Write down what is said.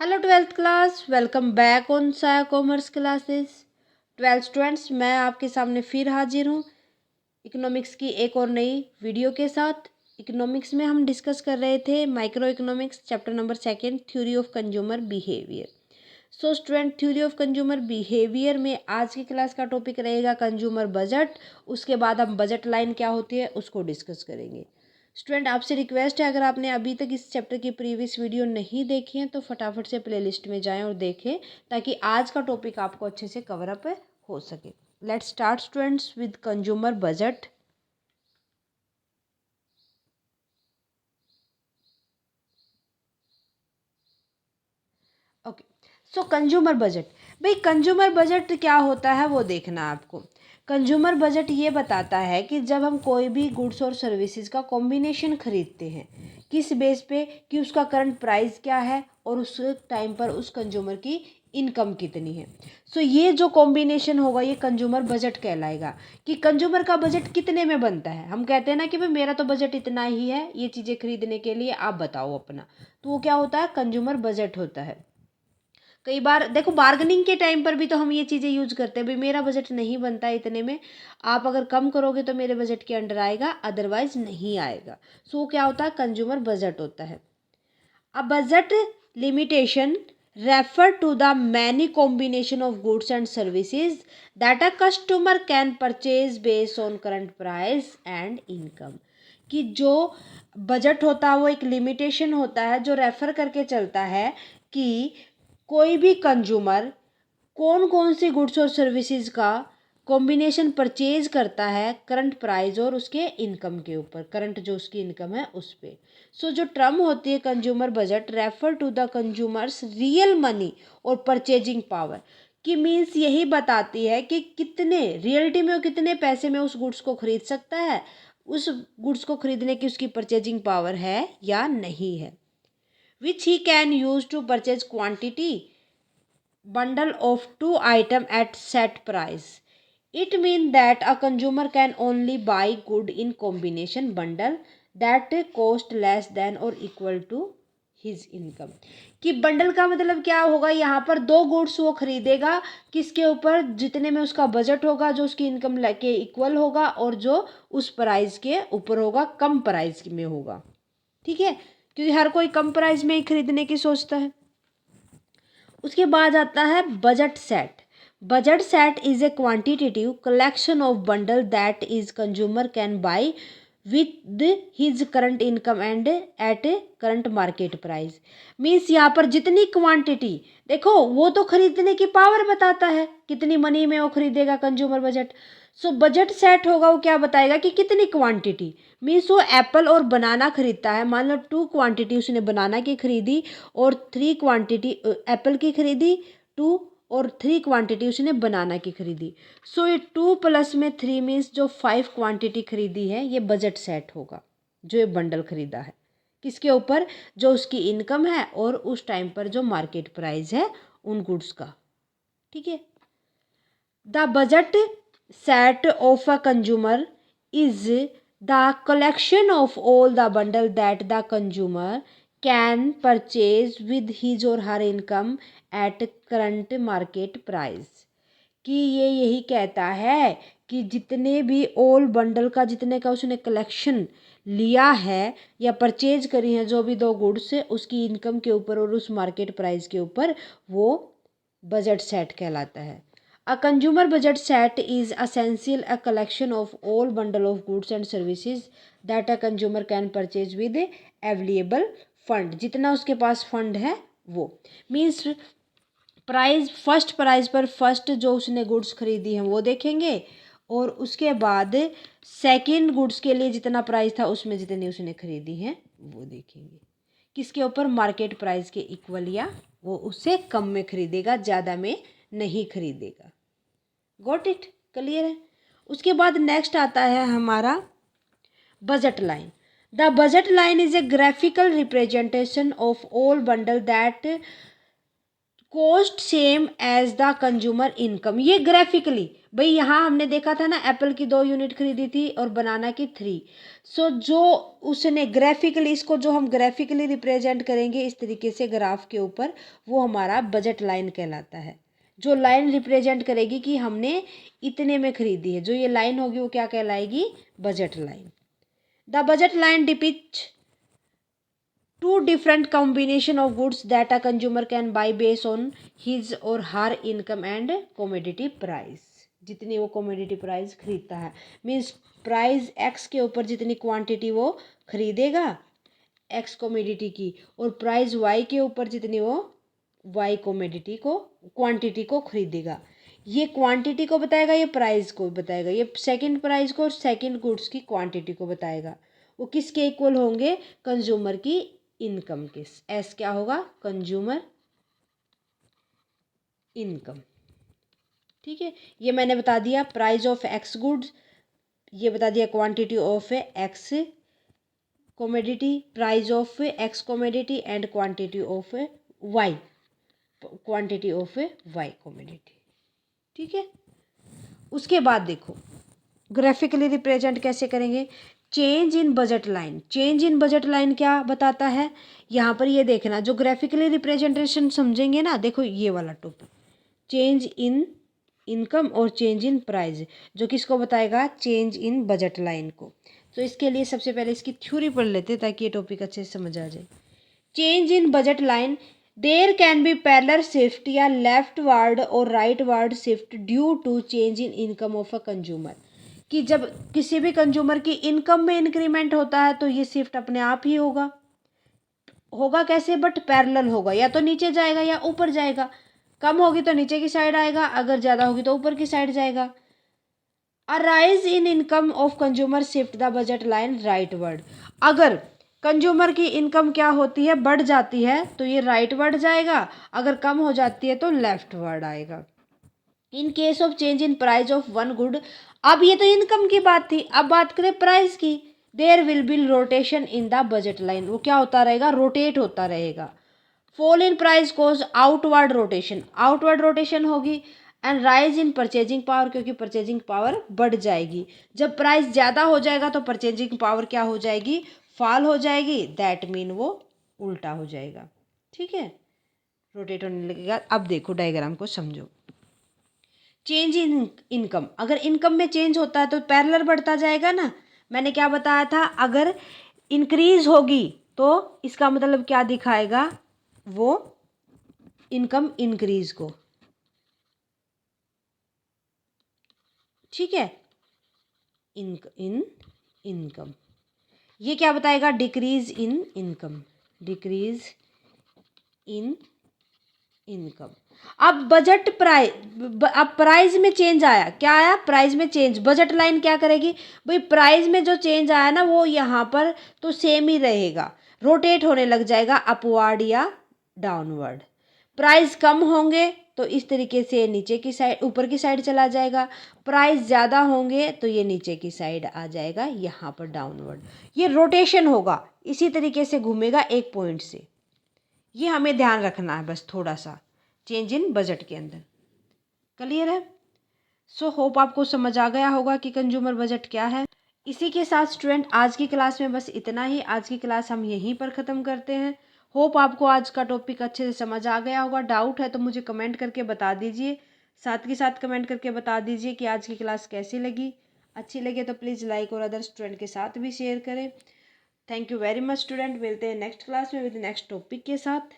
Hello twelfth class, welcome back on साया commerce classes. Twelfth students, मैं आपके सामने फिर हाजिर हूँ इकोनॉमिक्स की एक और नई वीडियो के साथ। इकोनॉमिक्स में हम डिस्कस कर रहे थे micro economics chapter number 2 theory of consumer behaviour. So student, theory of consumer behaviour में आज की क्लास का टॉपिक रहेगा कंज्यूमर बजट। उसके बाद हम बजट लाइन क्या होती है उसको डिस्कस करेंगे। स्टूडेंट, आपसे रिक्वेस्ट है, अगर आपने अभी तक इस चैप्टर की प्रीवियस वीडियो नहीं देखी है तो फटाफट से प्लेलिस्ट में जाएं और देखें ताकि आज का टॉपिक आपको अच्छे से कवर अप हो सके। Let's start students with consumer budget. Okay, so consumer budget. भाई, कंज्यूमर बजट क्या होता है वो देखना आपको। कंज्यूमर बजट ये बताता है कि जब हम कोई भी गुड्स और सर्विसेज का कॉम्बिनेशन खरीदते हैं, किस बेस पे कि उसका करंट प्राइस क्या है और उस टाइम पर उस कंज्यूमर की इनकम कितनी है। सो ये जो कॉम्बिनेशन होगा ये कंज्यूमर बजट कहलाएगा कि कंज्यूमर का बजट कितने में बनता है। हम कहते हैं ना कि भाई मेरा तो बजट इतना ही है ये चीज़ें खरीदने के लिए, आप बताओ अपना। तो वो क्या होता है, कंज्यूमर बजट होता है। कई बार देखो, बार्गेनिंग के टाइम पर भी तो हम ये चीज़ें यूज करते हैं, भाई मेरा बजट नहीं बनता है इतने में, आप अगर कम करोगे तो मेरे बजट के अंडर आएगा, अदरवाइज नहीं आएगा। सो क्या होता है, कंज्यूमर बजट होता है। A budget limitation refer to the many combination of goods and services that a customer can purchase based on current price and income। कि जो बजट होता है वो एक लिमिटेशन होता है जो रेफर करके चलता है कि कोई भी कंज्यूमर कौन कौन सी गुड्स और सर्विसेज का कॉम्बिनेशन परचेज करता है करंट प्राइस और उसके इनकम के ऊपर, करंट जो उसकी इनकम है उस पे। सो जो टर्म होती है consumer budget refer to the consumers real money और परचेजिंग पावर, की मीन्स यही बताती है कि कितने रियलिटी में वो कितने पैसे में उस गुड्स को खरीद सकता है, उस गुड्स को खरीदने की उसकी परचेजिंग पावर है या नहीं है। Which he can use to purchase quantity bundle of two item at set price। It means that a consumer can only buy good in combination bundle that cost less than or equal to his income। कि bundle का मतलब क्या होगा, यहाँ पर दो goods वो खरीदेगा किसके ऊपर, जितने में उसका बजट होगा, जो उसकी इनकम के इक्वल होगा और जो उस प्राइस के ऊपर होगा, कम प्राइस में होगा। ठीक है, क्योंकि हर कोई कम प्राइस में ही खरीदने की सोचता है। उसके बाद आता है budget set. Budget set is a quantitative collection of bundle that is consumer can buy with his current income and at a current market price. Means यहाँ पर जितनी क्वांटिटी, देखो वो तो खरीदने की पावर बताता है, कितनी मनी में वो खरीदेगा consumer budget. So budget set होगा वो क्या बताएगा कि कितनी क्वांटिटी। मीन्स वो एप्पल और बनाना खरीदता है, मान लो 2 क्वांटिटी उसने बनाना की खरीदी और 3 क्वांटिटी एप्पल की खरीदी, 2 और 3 क्वांटिटी उसने बनाना की खरीदी। सो ये 2 प्लस में 3 मीन्स जो 5 क्वांटिटी खरीदी है ये बजट सेट होगा, जो ये बंडल खरीदा है किसके ऊपर, जो उसकी इनकम है और उस टाइम पर जो मार्केट प्राइस है उन गुड्स का। ठीक है, the budget set of a consumer is the collection of all the bundle that the consumer can purchase with his or her income at current market price। कि ये यही कहता है कि जितने भी ऑल बंडल का जितने का उसने कलेक्शन लिया है या परचेज करी है, जो भी दो गुड्स है उसकी इनकम के ऊपर और उस मार्केट प्राइस के ऊपर, वो बजट सेट कहलाता है। A consumer budget set is essential a collection of all bundle of goods and services that a consumer can purchase with available fund। जितना उसके पास फंड है वो मीन्स प्राइस, फर्स्ट प्राइस पर फर्स्ट जो उसने goods खरीदी हैं वो देखेंगे और उसके बाद सेकंड गुड्स के लिए जितना प्राइस था उसमें जितनी उसने खरीदी हैं वो देखेंगे, किसके ऊपर, मार्केट प्राइस के इक्वल या वो उससे कम में खरीदेगा, ज़्यादा में नहीं खरीदेगा। गॉट इट, क्लियर है। उसके बाद नेक्स्ट आता है हमारा budget line. The budget line is a graphical representation of all bundle that cost same as the consumer income. ये ग्राफिकली भाई यहाँ हमने देखा था ना, एप्पल की 2 यूनिट खरीदी थी और बनाना की 3। सो जो उसने ग्राफिकली, इसको जो हम ग्राफिकली रिप्रेजेंट करेंगे इस तरीके से ग्राफ के ऊपर, वो हमारा बजट लाइन कहलाता है। जो लाइन रिप्रेजेंट करेगी कि हमने इतने में खरीदी है, जो ये लाइन होगी वो क्या कहलाएगी? Budget line. The budget line depicts two different combination of goods that a consumer can buy based on his or her income and commodity price। जितनी वो commodity price खरीदता है, मीन्स प्राइस x के ऊपर जितनी क्वांटिटी वो खरीदेगा x commodity की, और प्राइस y के ऊपर जितनी वो y commodity को क्वांटिटी को खरीदेगा। ये क्वांटिटी को बताएगा, ये प्राइस को बताएगा, ये सेकंड प्राइस को और सेकंड गुड्स की क्वांटिटी को बताएगा। वो किसके इक्वल होंगे? कंज्यूमर की इनकम के। एस क्या होगा? Consumer income. ठीक है, ये मैंने बता दिया प्राइस ऑफ एक्स गुड्स, ये बता दिया quantity of X commodity, price of X commodity and quantity of Y, quantity of Y commodity. ठीक है, उसके बाद देखो ग्राफिकली रिप्रेजेंट कैसे करेंगे? Change in budget line. Change in budget line क्या बताता है? यहाँ पर ये देखना, जो ग्राफिकली रिप्रेजेंटेशन समझेंगे ना, देखो ये वाला टॉपिक, चेंज इन इनकम और चेंज इन प्राइस, जो किसको बताएगा? चेंज इन बजट लाइन को। तो इसके लिए सबसे पहले इसकी थ्योरी पढ़ लेते हैं ताकि ये टॉपिक अच्छे से समझ आ जाए। Change in budget line, there can be parallel shift या लेफ्टवर्ड और rightward shift due to change in income of a consumer. कि जब किसी भी कंज्यूमर की इनकम में इंक्रीमेंट होता है तो ये शिफ्ट अपने आप ही होगा। होगा कैसे? बट पैरेलल होगा, या तो नीचे जाएगा या ऊपर जाएगा। कम होगी तो नीचे की साइड आएगा, अगर ज़्यादा होगी तो ऊपर की साइड जाएगा। A rise in income of consumer shift the budget line rightward. अगर कंज्यूमर की इनकम क्या होती है? बढ़ जाती है तो ये राइटवर्ड जाएगा, अगर कम हो जाती है तो लेफ्टवर्ड आएगा। In case of change in price of one good, अब ये तो इनकम की बात थी, अब बात करें प्राइस की। There will be rotation in the budget line, वो क्या होता रहेगा? रोटेट होता रहेगा। Fall in price cause outward rotation, outward rotation होगी। And rise in purchasing power, क्योंकि परचेजिंग पावर बढ़ जाएगी। जब प्राइस ज़्यादा हो जाएगा तो परचेजिंग पावर क्या हो जाएगी? फॉल हो जाएगी। दैट मीन वो उल्टा हो जाएगा। ठीक है, रोटेट होने लगेगा। अब देखो डायग्राम को समझो। चेंज इन इनकम, अगर इनकम में चेंज होता है तो पैरेलल बढ़ता जाएगा ना। मैंने क्या बताया था? अगर इंक्रीज होगी तो इसका मतलब क्या दिखाएगा? वो इनकम इंक्रीज को। ठीक है, इन इनकम, ये क्या बताएगा? Decrease in income, decrease in income. अब बजट प्राइस, अब प्राइस में चेंज आया, क्या आया? प्राइस में चेंज। बजट लाइन क्या करेगी? भाई प्राइस में जो चेंज आया ना वो यहाँ पर तो सेम ही रहेगा, रोटेट होने लग जाएगा अपवर्ड या डाउनवर्ड। प्राइस कम होंगे तो इस तरीके से नीचे की साइड, ऊपर की साइड चला जाएगा। प्राइस ज़्यादा होंगे तो ये नीचे की साइड आ जाएगा, यहाँ पर डाउनवर्ड। ये रोटेशन होगा, इसी तरीके से घूमेगा एक पॉइंट से। ये हमें ध्यान रखना है बस थोड़ा सा चेंज इन बजट के अंदर। क्लियर है? सो होप आपको समझ आ गया होगा कि कंज्यूमर बजट क्या है। इसी के साथ स्टूडेंट आज की क्लास में बस इतना ही। आज की क्लास हम यहीं पर ख़त्म करते हैं। होप आपको आज का टॉपिक अच्छे से समझ आ गया होगा। डाउट है तो मुझे कमेंट करके बता दीजिए, साथ के साथ कमेंट करके बता दीजिए कि आज की क्लास कैसी लगी। अच्छी लगे तो प्लीज़ लाइक और अदर स्टूडेंट के साथ भी शेयर करें। Thank you very much student, मिलते हैं नेक्स्ट क्लास में विद नेक्स्ट टॉपिक के साथ।